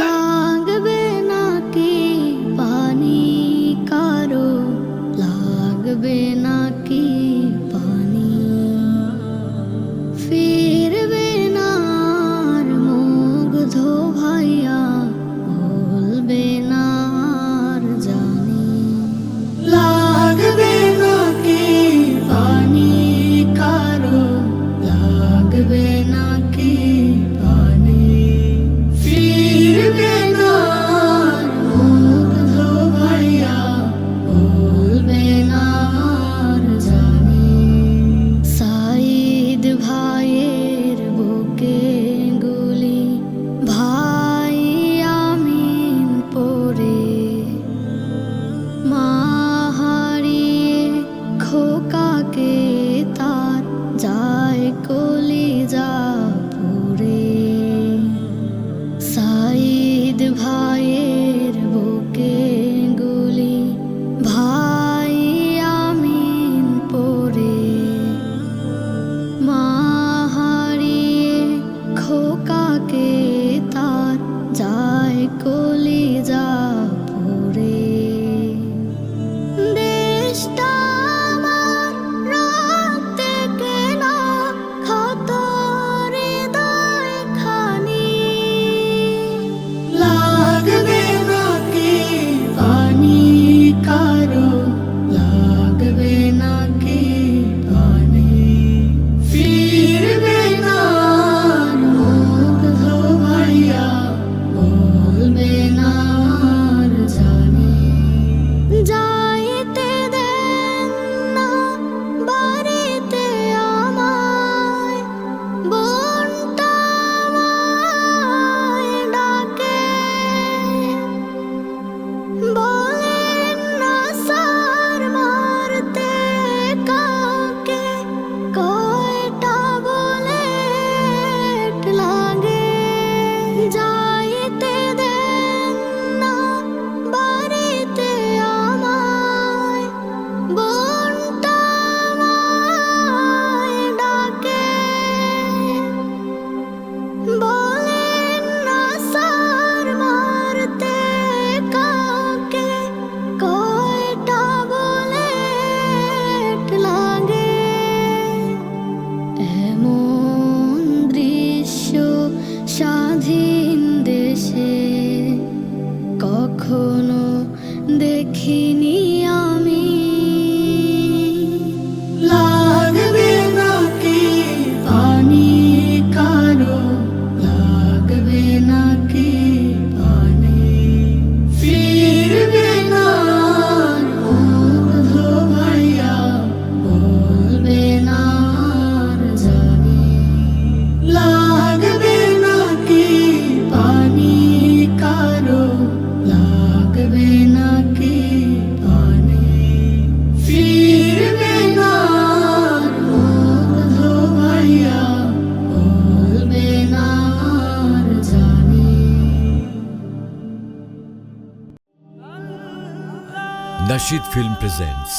লাগবে নাকি পানি কারো, লাগবে নাকি পানি, ফিরবে না আর মুগ্ধ ভাইয়া, বলবে না আর জানি। লাগবে নাকি পানি কারো, লাগবে নাকি পানি, ফিরবে না আর মুগ্ধ ভাইয়া, বলবে না আর জানি। সাইদ ভাইয়ের বুকে গুলি, ভাই আমিন পড়ে, মা হারিয়ে খোকাকে তার যায় কলিজা পুড়ে। সাইদ ভাইয়ের বুকে গুলি, ভাই আমিন পড়ে, মা হারিয়ে খোকাকে তার যায় কলিজা পুড়ে। দেশটা আমার রক্তে কেনা, ক্ষত হৃদয় খানি, লাগবে নাকি পানি কারো, লাগবে নাকি পানি, ফিরবে না আর মুগ্ধ ভাইয়া, বলবে না আর জানি। যাইতে দেন না বাড়িতে আমায়, বোনটা আমায় ডাকে, বলেন না স্যার মারতে কাউকে, কয়টা বুলেট লাগে। যাইতে দেন না বাড়িতে আমায়, বোনটা আমায় ডাকে, বলেন না স্যার মারতে কাউকে, কয়টা বুলেট লাগে। এমন দৃশ্য স্বাধীন দেশে কখনো দেখিনি আমি। লাগবে নাকি পানি কারো, লাগবে নাকি পানি, ফিরবে না আর মুগ্ধ ভাইয়া, বলবে না আর জানি। লাগবে নাকি পানি কারো, লাগবে নাকি পানি, ফিরবে না আর মুগ্ধ ভাইয়া, বলবে না আর জানি। Nasheed Film presents